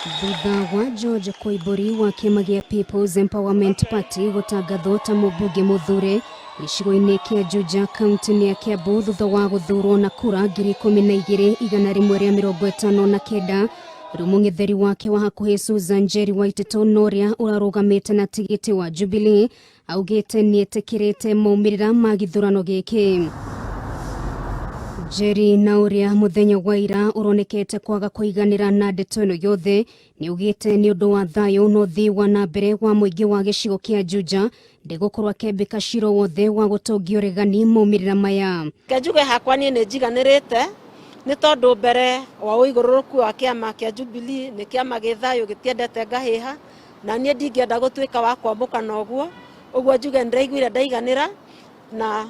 Thutha wa George Koimburi wa kiama gia People's Empowerment Party gũtangathwo ta mũmbunge mũthure gĩcigo-inĩ kĩa Juja kaunti-ini ya Kiambu thutha wa gũthurwo na kura 12,159. Rĩu mũng'etheri wake wa hakuhi Njeri Waititu ũrĩa ũrarũgamĩte na tigiti wa Jubilee augite nietikirite maumirira ma githurano gĩkĩ. Njeri na uria muthenya wa ira uronekete kwaga kũiganĩra na ndeto ĩno yothe niaugite ni ũndũ wa thayo no thi wa na mbere wa mũingĩ wa gĩcigo kĩa Juja ndĩgũkorwo akĩambĩka ciro wothe wa gũtongio regani maumirira maya. Njuge hakwa niĩ nĩ njiganĩrĩte nĩ tondũ mbere wa ũigũrũrũku wa kĩama kĩa Jubilee nĩ kĩama gĩthayo gĩtiendete ngahĩha na niĩ ndingĩenda gũtuĩka wa kwambũka ũguo njuge ndĩraiguire ndaiganĩra na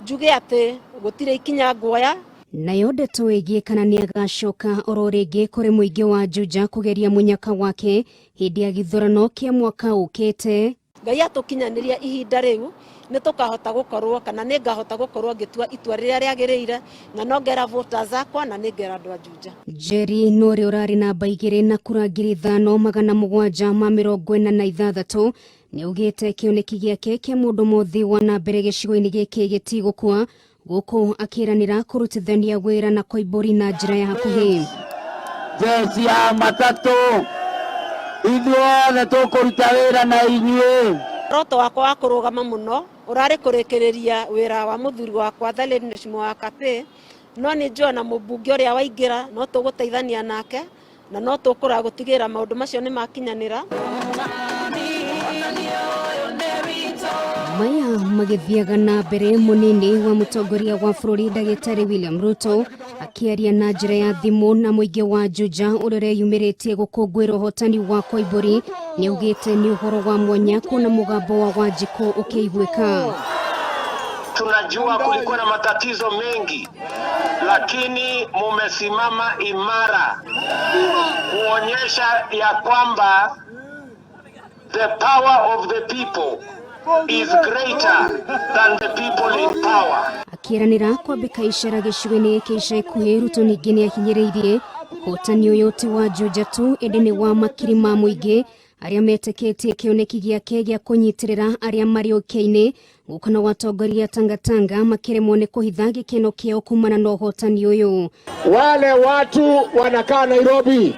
njuge atĩ gũtirĩ ikinya nguoya. Nayo ndeto ĩgiĩ kana nĩ agacoka oro rĩngĩ kũrĩ mũingĩ wa Juja kũgeria mũnyaka wake hĩndĩ ya githurano kĩa mwaka ũkĩte. Ngai atũkinyanĩria ihinda rĩu nĩ tũkahota gũkorwo kana nĩ ngahota gũkorwo ngĩtua itua rĩrĩa rĩagĩrĩire na no ngera voters akwa na nĩ ngera andũ a Juja. Njeri no rĩ ũrarĩ namba 2 na kura 5,746 niaugite kĩoneki gĩake kĩa mũndũ mũthi wa na mbere gĩcigo-inĩ gĩkĩ gĩtigũkua gũkũ akĩranĩra kũrutithania wĩra na Koimburi na njira ya hakuhi. Jeshi ya matatũ ithuothe tũkũruta wĩra na inyuĩ. Roto wakwa wa kũrũgama mũno ũrarĩ kũrĩkĩrĩria wĩra wa mũthuri wakwa mwaka no nĩ njona mũmbunge ũrĩa waingĩra no tũgũteithania nake na no tũkũra gũtigĩra maũndũ macio nĩ makinyanĩra. Maya magĩthiaga na mbere mũnini wa mũtongoria wa bũrũri Ndagĩtarĩ William Ruto Akiaria na njĩra ya thimũ na mũingĩ wa Juja ũrĩa yumĩrĩtie gũkũngũĩra ũhotani wa Koimburi niaugite ni ũhoro wa mwanya kuona mũgambo wa Wanjikũ ũkĩiguĩka. Tunajua kulikuwa na matatizo mengi lakini mumesimama imara kuonyesha ya kwamba the power of the people is greater than the people in power. Akĩranĩra kwambĩka icera gĩcigo-inĩ gĩkĩ ica ikuhĩ Ruto ningĩ nĩahinyĩrĩirie ũhotani ũyũ ti wa Juja tu ĩndĩ nĩ wa makiri ma mũingĩ arĩa metĩkĩtie kĩoneki gĩake gĩa kũnyitĩrĩra arĩa marĩ ũkĩa-inĩ gũkana watongoria tangatanga makĩremwo nĩ kũhitha gĩkeno kĩao kumana na ũhotani ũyũ. Wale watu wanakaa Nairobi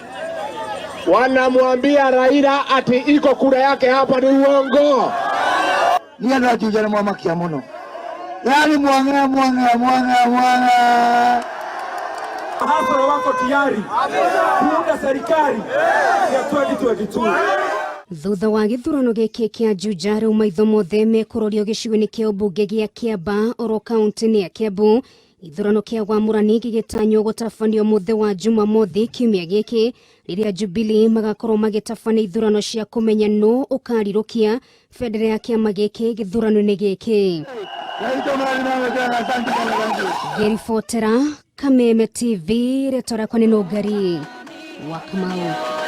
wanamwambia Raila ati iko kura yake hapa ni uongo. Niĩ no Juja nĩ mwamakia mũno. Yaani mwanga. Hapa wako tayari kuunda serikali ya 2022. Thutha wa githurano gĩkĩ kĩa Juja rĩu maitho mothe mekũrorio gĩcigo-inĩ kĩa ũmbunge gĩa Kiambu oro kaunti-ini ya Kiambu. Ithurano kĩa wamũrani gĩgĩtanywo gũtabanio mũthĩ wa Jumamothi kiumia gĩkĩ rĩrĩa Jubilee magakorwo magĩtabania ithurano cia kũmenya nũ ũkarirũkia bendera ya kĩama gĩkĩ gĩthurano-inĩ gĩkĩ. Ngĩribotera Kameme TV rĩtwa rĩakwa nĩ Njeri Waititu.